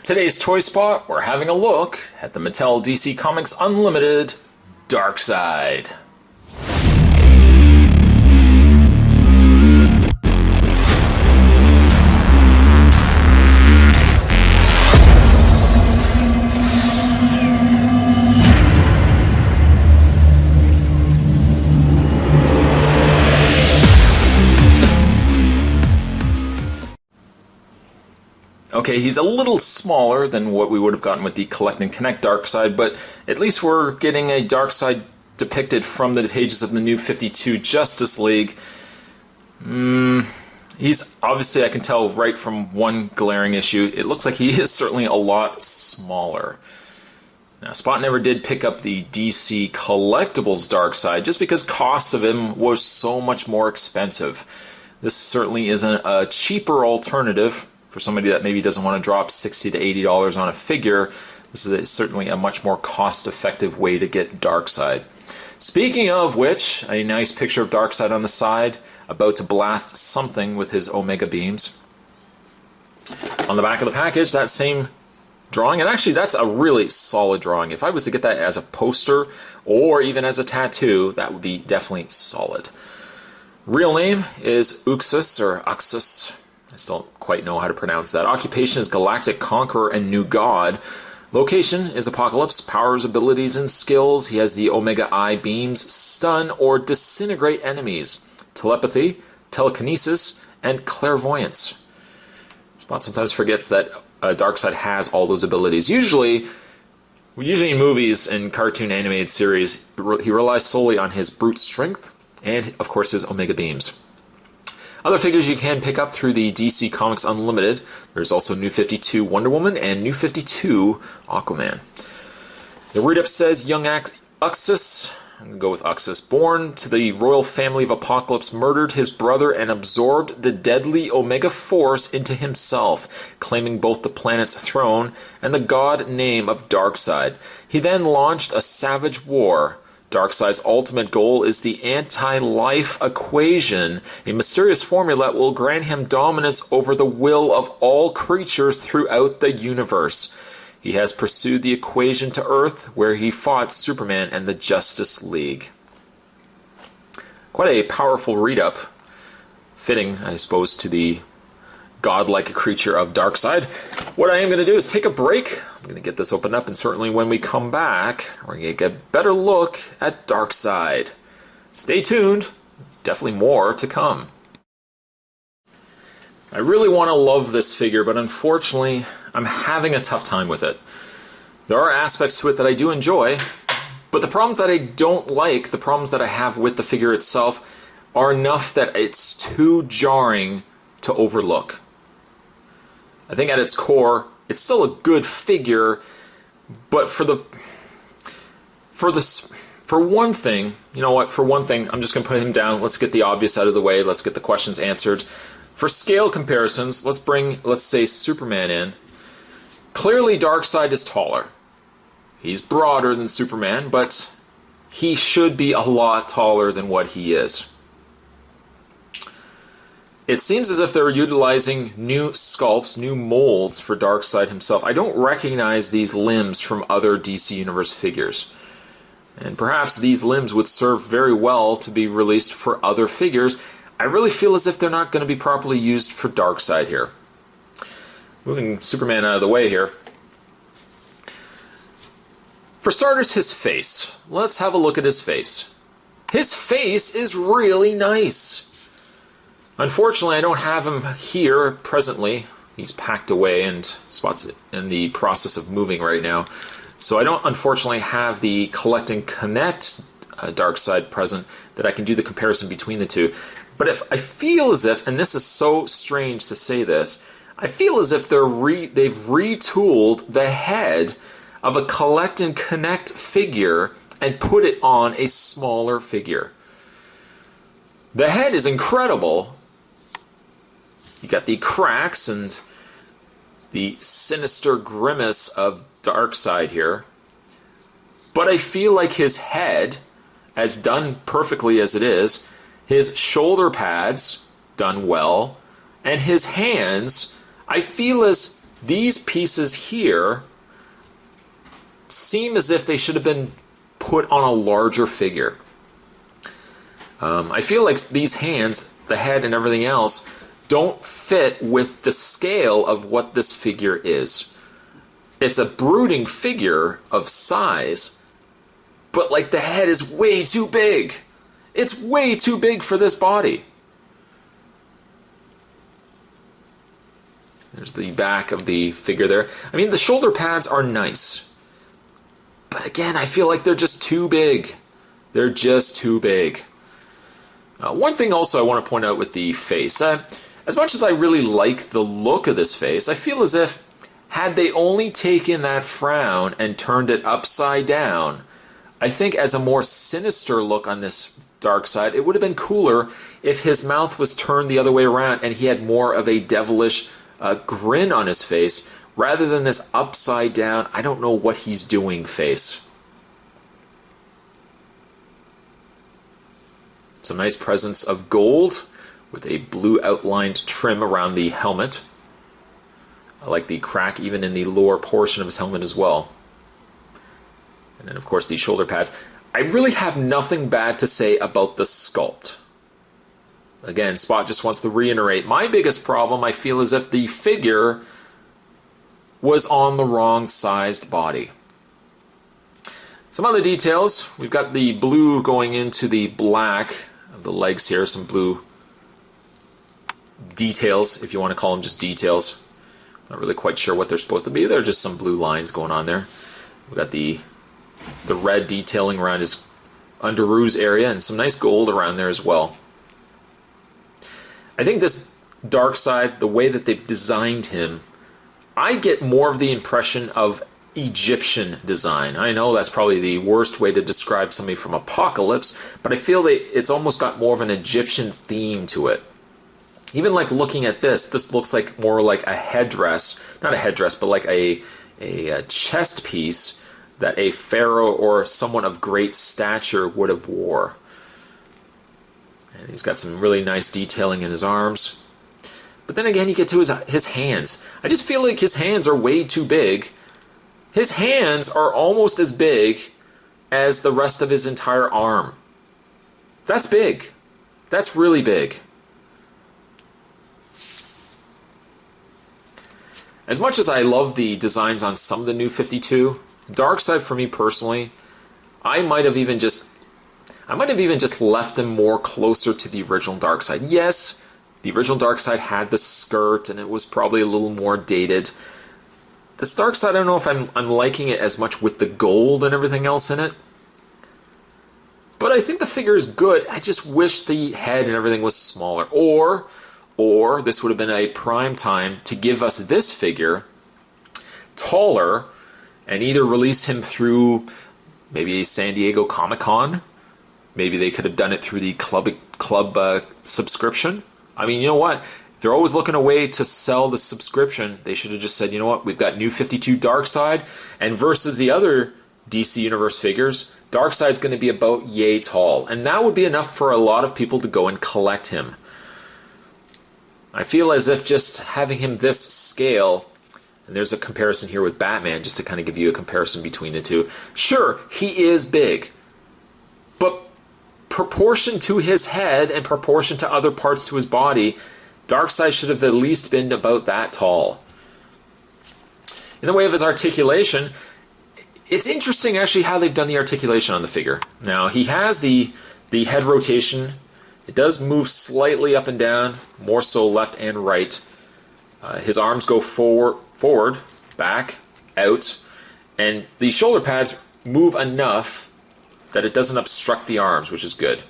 Today's Toy Spot, we're having a look at the Mattel DC Comics Unlimited Darkseid. Okay, he's a little smaller than what we would have gotten with the Collect and Connect Darkseid, but at least we're getting a Darkseid depicted from the pages of the New 52 Justice League. He's obviously, I can tell right from one glaring issue, it looks like he is certainly a lot smaller. Now, Spot never did pick up the DC Collectibles Darkseid just because cost of him was so much more expensive. This certainly isn't a cheaper alternative. For somebody that maybe doesn't want to drop $60 to $80 on a figure, this is certainly a much more cost-effective way to get Darkseid. Speaking of which, a nice picture of Darkseid on the side, about to blast something with his Omega beams. On the back of the package, that same drawing, and actually that's a really solid drawing. If I was to get that as a poster or even as a tattoo, that would be definitely solid. Real name is Uxus or Uxus. I still don't quite know how to pronounce that. Occupation is Galactic Conqueror and New God. Location is Apocalypse. Powers, abilities, and skills. He has the Omega Eye beams, stun or disintegrate enemies. Telepathy, telekinesis, and clairvoyance. Spot sometimes forgets that Darkseid has all those abilities. Usually in movies and cartoon animated series, he relies solely on his brute strength and, of course, his Omega beams. Other figures you can pick up through the DC Comics Unlimited. There's also New 52 Wonder Woman and New 52 Aquaman. The read-up says Young Uxus, I'm going to go with Uxus, born to the royal family of Apocalypse, murdered his brother and absorbed the deadly Omega Force into himself, claiming both the planet's throne and the god name of Darkseid. He then launched a savage war. Darkseid's ultimate goal is the anti-life equation, a mysterious formula that will grant him dominance over the will of all creatures throughout the universe. He has pursued the equation to Earth, where he fought Superman and the Justice League. Quite a powerful read-up, fitting, I suppose, to the godlike creature of Darkseid. What I am going to do is take a break. I'm going to get this opened up, and certainly when we come back, we're going to get a better look at Darkseid. Stay tuned. Definitely more to come. I really want to love this figure, but unfortunately, I'm having a tough time with it. There are aspects to it that I do enjoy, but the problems that I don't like, the problems that I have with the figure itself, are enough that it's too jarring to overlook. I think at its core, it's still a good figure, but for one thing, you know what, for one thing, I'm just going to put him down. Let's get the obvious out of the way. Let's get the questions answered. For scale comparisons, let's say Superman in. Clearly, Darkseid is taller. He's broader than Superman, but he should be a lot taller than what he is. It seems as if they're utilizing new sculpts, new molds for Darkseid himself. I don't recognize these limbs from other DC Universe figures. And perhaps these limbs would serve very well to be released for other figures. I really feel as if they're not going to be properly used for Darkseid here. Moving Superman out of the way here. For starters, his face. Let's have a look at his face. His face is really nice. Unfortunately, I don't have him here presently. He's packed away and Spot's in the process of moving right now. So I don't unfortunately have the Collect and Connect Darkseid present that I can do the comparison between the two. But if I feel as if, and this is so strange to say this, I feel as if they've retooled the head of a Collect and Connect figure and put it on a smaller figure. The head is incredible. You got the cracks and the sinister grimace of Darkseid here. But I feel like his head, as done perfectly as it is, his shoulder pads, done well, and his hands, I feel as these pieces here seem as if they should have been put on a larger figure. I feel like these hands, the head and everything else, don't fit with the scale of what this figure is. It's a brooding figure of size, but like the head is way too big. It's way too big for this body. There's the back of the figure there. I mean, the shoulder pads are nice, but again, I feel like they're just too big. They're just too big. One thing also I want to point out with the face, as much as I really like the look of this face, I feel as if had they only taken that frown and turned it upside down, I think as a more sinister look on this Darkseid, it would have been cooler if his mouth was turned the other way around and he had more of a devilish grin on his face, rather than this upside down, I don't know what he's doing face. Some nice presence of gold with a blue outlined trim around the helmet. I like the crack even in the lower portion of his helmet as well. And then of course these shoulder pads. I really have nothing bad to say about the sculpt. Again, Spot just wants to reiterate, my biggest problem I feel is if the figure was on the wrong sized body. Some other details, we've got the blue going into the black of the legs here, some blue details, if you want to call them just details. Not really quite sure what they're supposed to be. They're just some blue lines going on there. We've got the red detailing around his underoos area and some nice gold around there as well. I think this Darkseid, the way that they've designed him, I get more of the impression of Egyptian design. I know that's probably the worst way to describe somebody from Apocalypse, but I feel that it's almost got more of an Egyptian theme to it. Even like looking at this looks like more like a headdress, not a headdress, but like a chest piece that a pharaoh or someone of great stature would have wore. And he's got some really nice detailing in his arms. But then again, you get to his hands. I just feel like his hands are way too big. His hands are almost as big as the rest of his entire arm. That's big. That's really big. As much as I love the designs on some of the new 52, Darkseid for me personally, I might have even just left him more closer to the original Darkseid. Yes, the original Darkseid had the skirt and it was probably a little more dated. This Darkseid, I don't know if I'm liking it as much with the gold and everything else in it. But I think the figure is good. I just wish the head and everything was smaller. Or this would have been a prime time to give us this figure taller and either release him through maybe a San Diego Comic-Con. Maybe they could have done it through the club subscription. I mean, you know what? They're always looking a way to sell the subscription. They should have just said, you know what? We've got new 52 Darkseid, and versus the other DC Universe figures, Darkseid's going to be about yay tall. And that would be enough for a lot of people to go and collect him. I feel as if just having him this scale, and there's a comparison here with Batman, just to kind of give you a comparison between the two. Sure, he is big, but proportion to his head and proportion to other parts to his body, Darkseid should have at least been about that tall. In the way of his articulation, it's interesting actually how they've done the articulation on the figure. Now, he has the head rotation. It does move slightly up and down, more so left and right. His arms go forward, back, out, and the shoulder pads move enough that it doesn't obstruct the arms, which is good.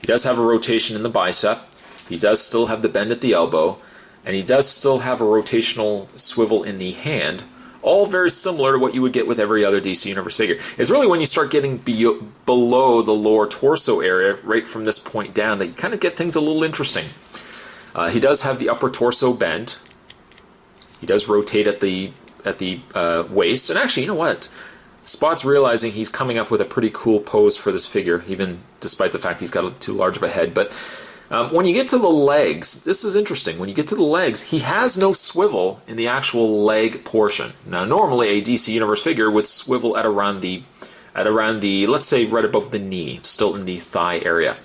He does have a rotation in the bicep. He does still have the bend at the elbow, and he does still have a rotational swivel in the hand, all very similar to what you would get with every other DC Universe figure. It's really when you start getting below the lower torso area, right from this point down, that you kind of get things a little interesting. He does have the upper torso bend. He does rotate at the waist, and actually, you know what? Spot's realizing he's coming up with a pretty cool pose for this figure, even despite the fact he's got too large of a head. But When you get to the legs, this is interesting. When you get to the legs, he has no swivel in the actual leg portion. Now, normally a DC Universe figure would swivel at around the, let's say, right above the knee, still in the thigh area.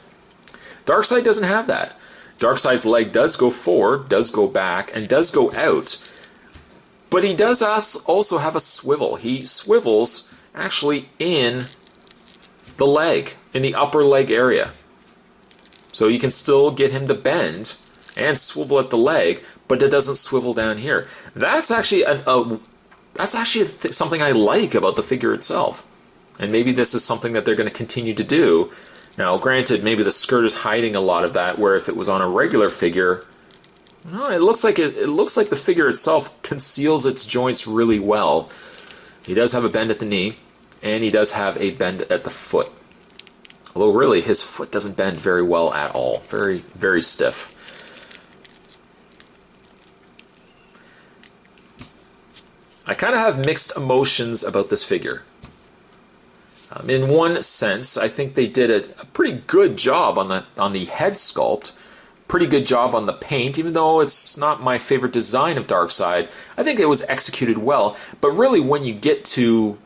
Darkseid doesn't have that. Darkseid's leg does go forward, does go back, and does go out. But he does also have a swivel. He swivels actually in the leg, in the upper leg area. So you can still get him to bend and swivel at the leg, but it doesn't swivel down here. That's actually something I like about the figure itself. And maybe this is something that they're going to continue to do. Now, granted, maybe the skirt is hiding a lot of that, where if it was on a regular figure, well, it looks like the figure itself conceals its joints really well. He does have a bend at the knee, and he does have a bend at the foot. Although really, his foot doesn't bend very well at all. Very, very stiff. I kind of have mixed emotions about this figure. In one sense, I think they did a pretty good job on the head sculpt. Pretty good job on the paint, even though it's not my favorite design of Darkseid. I think it was executed well. But really, when you get to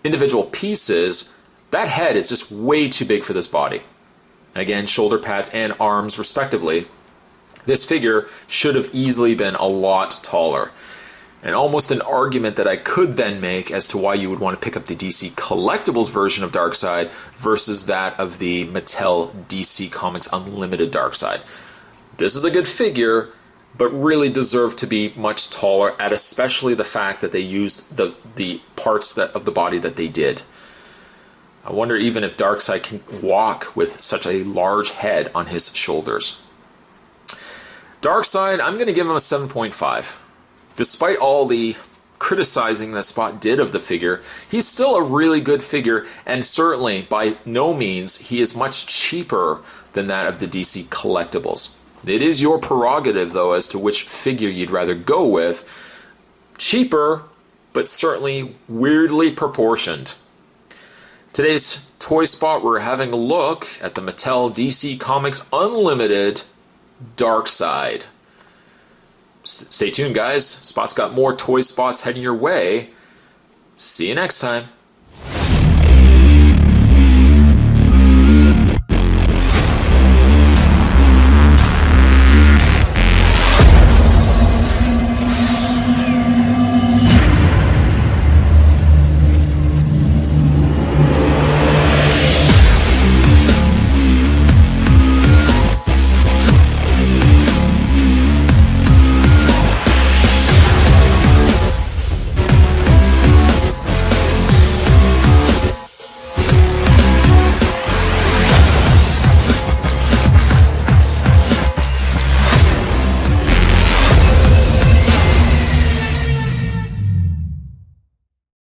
individual pieces, that head is just way too big for this body. Again, shoulder pads and arms respectively. This figure should have easily been a lot taller. And almost an argument that I could then make as to why you would want to pick up the DC Collectibles version of Darkseid versus that of the Mattel DC Comics Unlimited Darkseid. This is a good figure, but really deserved to be much taller, at especially the fact that they used the parts of the body that they did. I wonder even if Darkseid can walk with such a large head on his shoulders. Darkseid, I'm going to give him a 7.5. Despite all the criticizing that Spot did of the figure, he's still a really good figure, and certainly by no means he is much cheaper than that of the DC Collectibles. It is your prerogative, though, as to which figure you'd rather go with. Cheaper, but certainly weirdly proportioned. Today's Toy Spot, we're having a look at the Mattel DC Comics Unlimited Darkseid. Stay tuned, guys. Spot's got more Toy Spots heading your way. See you next time.